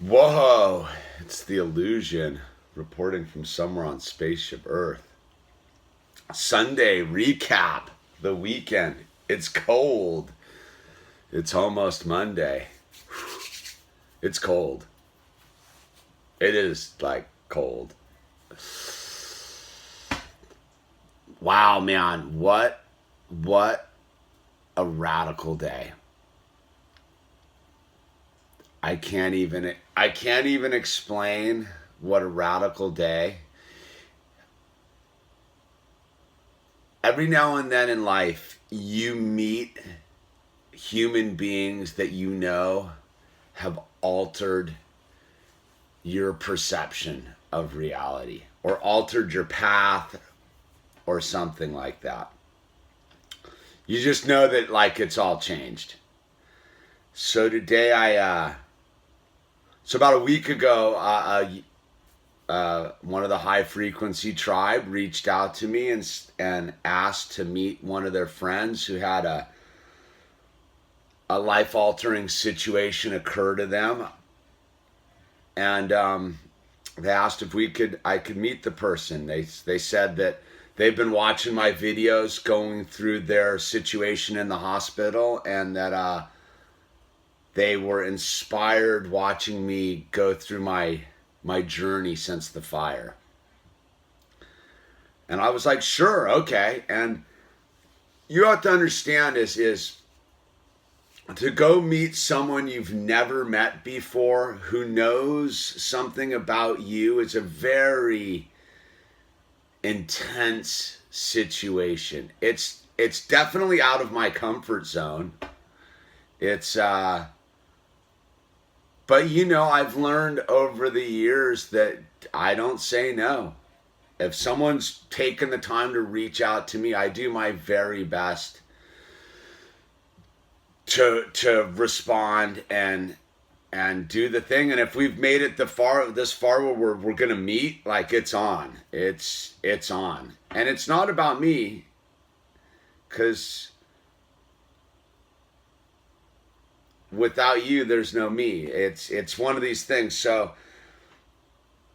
Whoa, it's the Yewllusion reporting from somewhere on Spaceship Earth. Sunday recap, the weekend. It's cold. It's almost Monday. It's cold. It is like cold. Wow, man, what a radical day. I can't even explain what a radical day. Every now and then in life, you meet human beings that you know have altered your perception of reality or altered your path or something like that. You just know that like it's all changed. So today so about a week ago, one of the high frequency tribe reached out to me and asked to meet one of their friends who had a life altering situation occur to them, and they asked if I could meet the person. They said that they've been watching my videos going through their situation in the hospital, and that they were inspired watching me go through my journey since the fire. And I was like, sure, okay. And you have to understand is to go meet someone you've never met before who knows something about you is a very intense situation. It's definitely out of my comfort zone. But I've learned over the years that I don't say no. If someone's taken the time to reach out to me, I do my very best to respond and do the thing. And if we've made it this far where we're gonna meet, like it's on. It's on. And it's not about me, because without you, there's no me. It's one of these things. So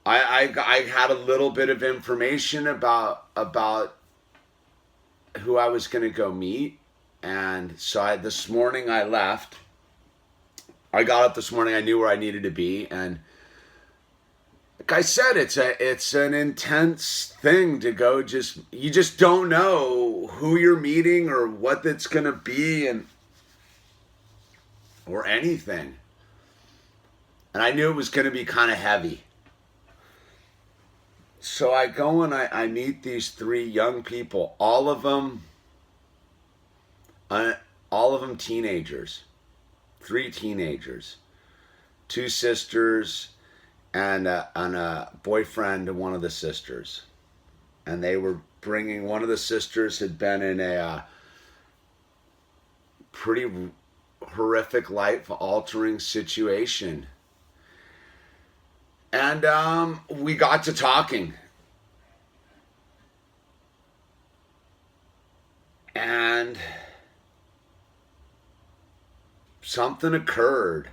I had a little bit of information about who I was going to go meet, and so this morning I left. I got up this morning. I knew where I needed to be, and like I said, it's an intense thing to go. You just don't know who you're meeting or what it's going to be, or anything. And I knew it was going to be kind of heavy. So I go and I meet these three young people, all of them teenagers, three teenagers, two sisters, and a boyfriend to one of the sisters. And they were bringing, one of the sisters had been in a pretty horrific life-altering situation. And we got to talking. And something occurred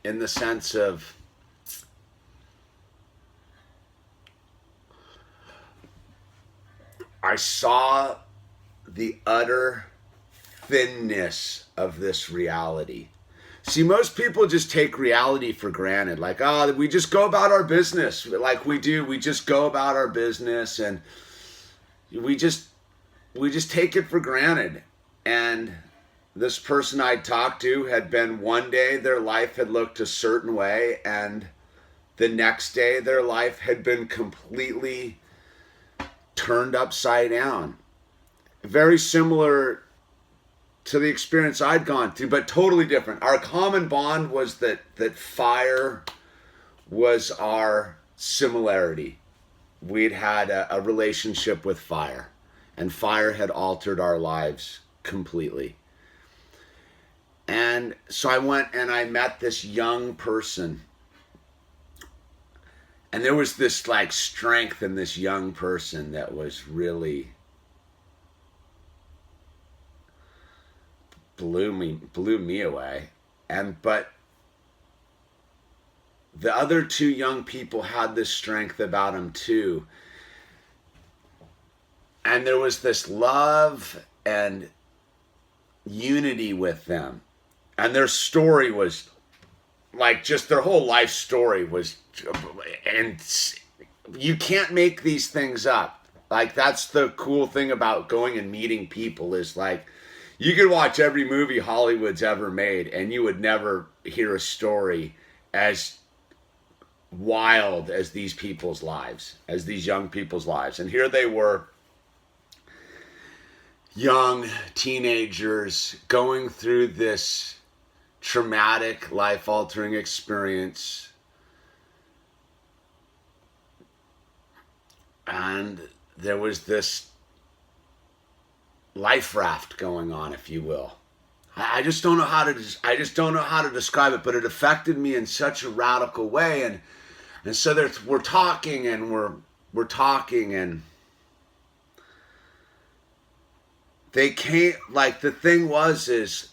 in the sense of I saw the utter thinness of this reality. See, most people just take reality for granted. Like, oh, we just go about our business like we do. We just go about our business and we just take it for granted. And this person I talked to had been, one day their life had looked a certain way, and the next day their life had been completely turned upside down. Very similar to the experience I'd gone through, but totally different. Our common bond was that fire was our similarity. We'd had a relationship with fire, and fire had altered our lives completely. And so I went and I met this young person, and there was this like strength in this young person that was really blew me away. But the other two young people had this strength about them too. And there was this love and unity with them. And their story was like, just their whole life story was, and you can't make these things up. Like, that's the cool thing about going and meeting people, is like, you could watch every movie Hollywood's ever made and you would never hear a story as wild as these people's lives, as these young people's lives. And here they were, young teenagers going through this traumatic, life-altering experience. And there was this life raft going on, if you will. I just don't know how to describe it, but it affected me in such a radical way. And so we're talking and we're talking, and they came, like, the thing was is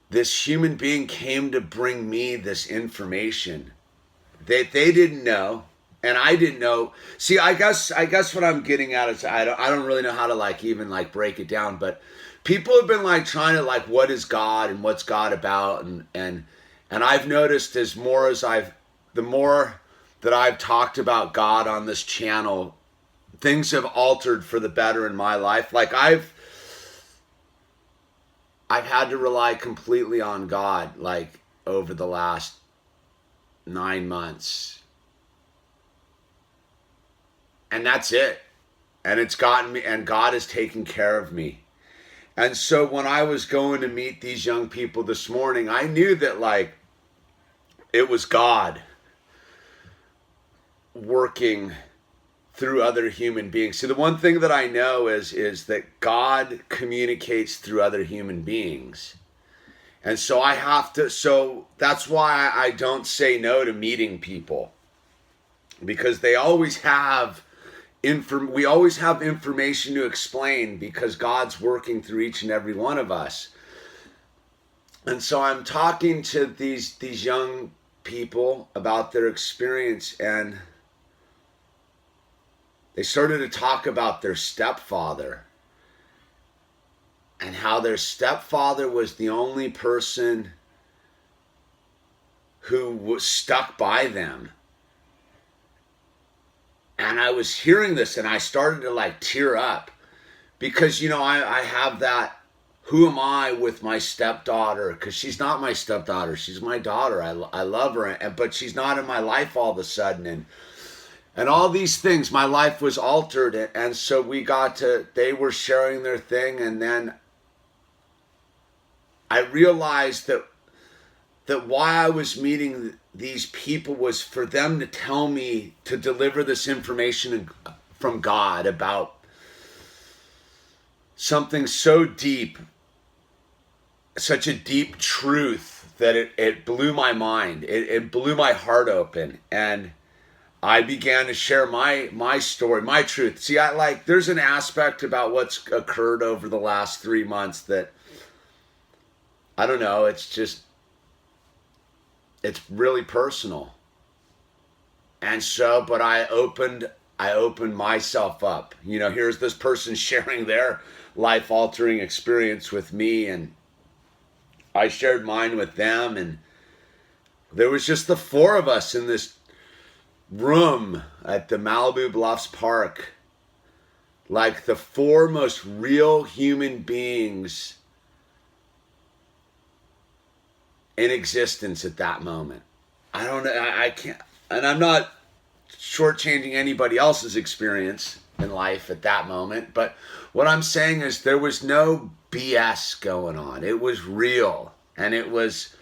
this human being came to bring me this information that they didn't know. And I didn't know. See, I guess what I'm getting at is I don't really know how to like even like break it down. But people have been like trying to like, what is God and what's God about, and I've noticed the more that I've talked about God on this channel, things have altered for the better in my life. Like I've had to rely completely on God like over the last 9 months. And that's it. And it's gotten me, and God has taken care of me. And so when I was going to meet these young people this morning, I knew that like it was God working through other human beings. See, the one thing that I know is that God communicates through other human beings. And so so that's why I don't say no to meeting people, because they always have we always have information to explain, because God's working through each and every one of us. And so I'm talking to these young people about their experience, and they started to talk about their stepfather and how their stepfather was the only person who was stuck by them. And I was hearing this and I started to like tear up, because, you know, I have that, who am I with my stepdaughter? Because she's not my stepdaughter. She's my daughter. I love her. But she's not in my life all of a sudden. And all these things, my life was altered. And so they were sharing their thing. And then I realized that why I was meeting these people was for them to tell me, to deliver this information from God about something so deep, such a deep truth that it blew my mind. It blew my heart open. And I began to share my story, my truth. See, there's an aspect about what's occurred over the last 3 months that, I don't know, it's really personal. And so, but I opened myself up. You know, here's this person sharing their life-altering experience with me, and I shared mine with them, and there was just the four of us in this room at the Malibu Bluffs Park, like the four most real human beings in existence at that moment. I don't know, I can't, and I'm not shortchanging anybody else's experience in life at that moment, but what I'm saying is there was no BS going on. It was real, and it was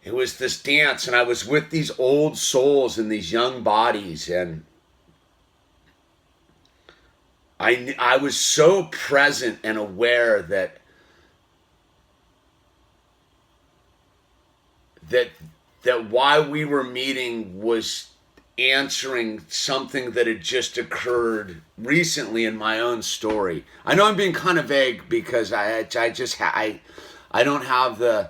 this dance, and I was with these old souls in these young bodies, and I was so present and aware that why we were meeting was answering something that had just occurred recently in my own story. I know I'm being kind of vague because I don't have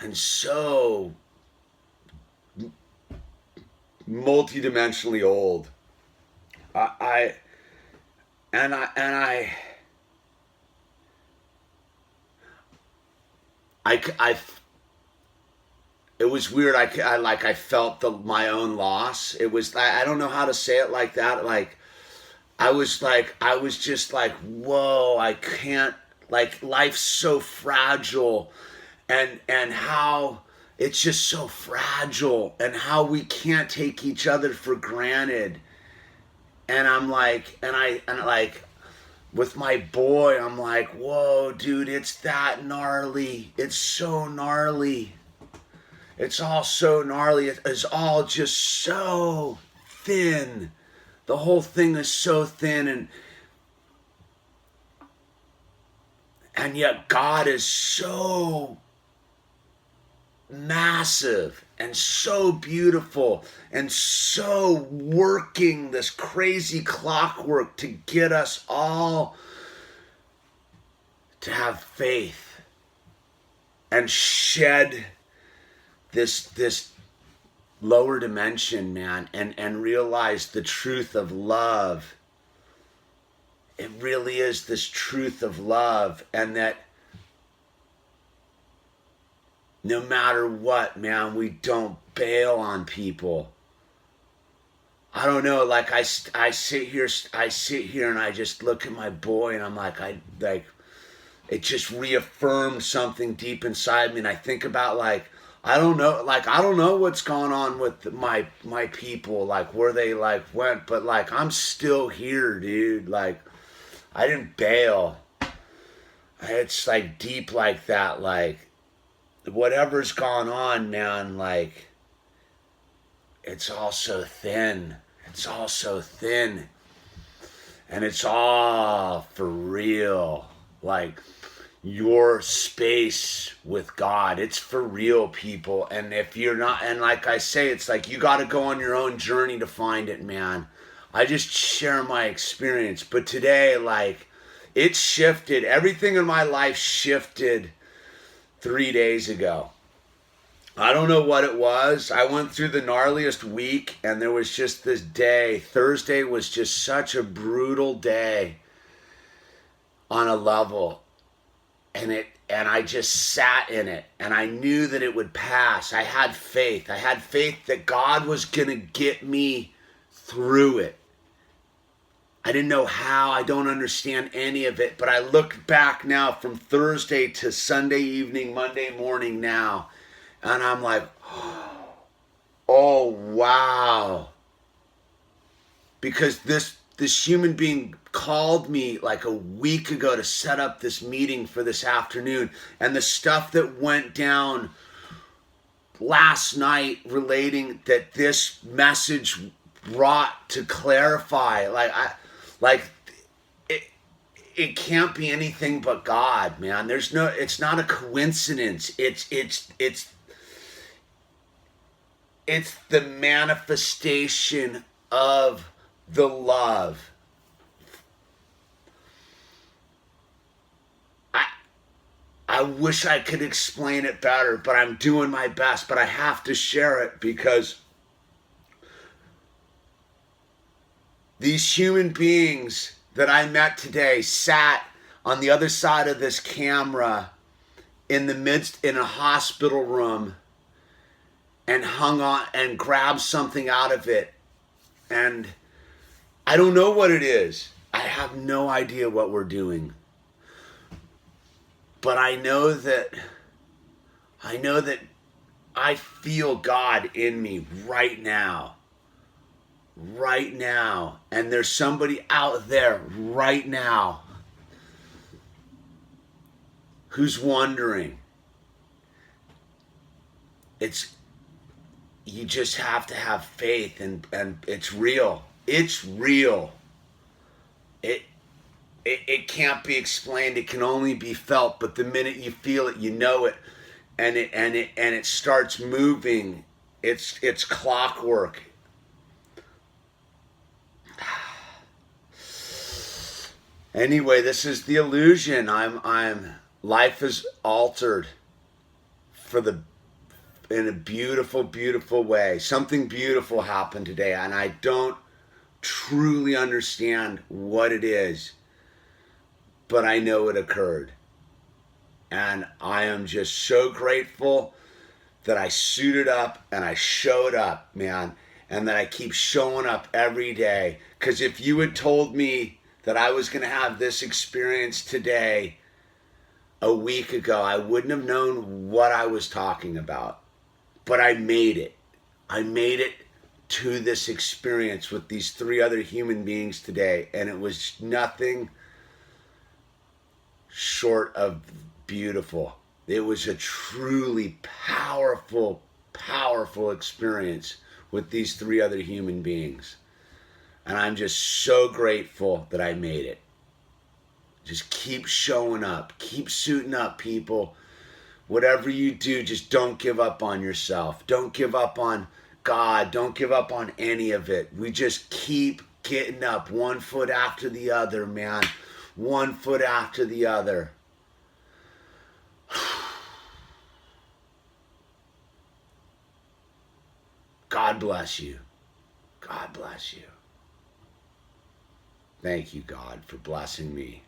and so multidimensionally old. I it was weird. I felt my own loss. It was, I don't know how to say it like that. I was just like, whoa, I can't, like, life's so fragile, and how it's just so fragile, and how we can't take each other for granted. And I'm like, and like, with my boy, I'm like, whoa, dude, it's that gnarly. It's so gnarly. It's all so gnarly. It's all just so thin. The whole thing is so thin, and yet God is so massive and so beautiful and so working this crazy clockwork to get us all to have faith and shed this lower dimension, man, and realize the truth of love. It really is this truth of love, and that no matter what, man, we don't bail on people. I don't know, like, I sit here and I just look at my boy, and I'm like, it just reaffirmed something deep inside me, and I think about, like, I don't know what's going on with my people, like, where they, like, went, but, like, I'm still here, dude. Like, I didn't bail. It's, like, deep like that, like, whatever's gone on, man, like, it's all so thin. It's all so thin. And it's all for real. Like, your space with God, it's for real, people. And if you're not, and like I say, it's like you got to go on your own journey to find it, man. I just share my experience. But today, like, it shifted. Everything in my life shifted 3 days ago. I don't know what it was. I went through the gnarliest week, and there was just this day. Thursday was just such a brutal day on a level. And I just sat in it, and I knew that it would pass. I had faith. I had faith that God was going to get me through it. I didn't know how. I don't understand any of it, but I look back now from Thursday to Sunday evening, Monday morning now, and I'm like, oh, wow. Because this human being called me like a week ago to set up this meeting for this afternoon, and the stuff that went down last night relating that this message brought to clarify, it can't be anything but God, man. It's not a coincidence. It's the manifestation of the love. I wish I could explain it better, but I'm doing my best. But I have to share it because these human beings that I met today sat on the other side of this camera in a hospital room and hung on and grabbed something out of it. And I don't know what it is. I have no idea what we're doing. But I know that I feel God in me right now. Right now. And there's somebody out there right now who's wondering. You just have to have faith, and it's real. It's real. It can't be explained. It can only be felt. But the minute you feel it, you know it, and it starts moving. It's clockwork. Anyway, this is the illusion. Life is altered for the in a beautiful, beautiful way. Something beautiful happened today, and I don't truly understand what it is, but I know it occurred. And I am just so grateful that I suited up and I showed up, man, and that I keep showing up every day. Because if you had told me that I was going to have this experience today a week ago, I wouldn't have known what I was talking about. But I made it. I made it to this experience with these 3 other human beings today, and it was nothing short of beautiful. It was a truly powerful, powerful experience with these 3 other human beings. And I'm just so grateful that I made it. Just keep showing up. Keep suiting up, people. Whatever you do, just don't give up on yourself. Don't give up on God. Don't give up on any of it. We just keep getting up 1 foot after the other, man. 1 foot after the other. God bless you. God bless you. Thank you, God, for blessing me.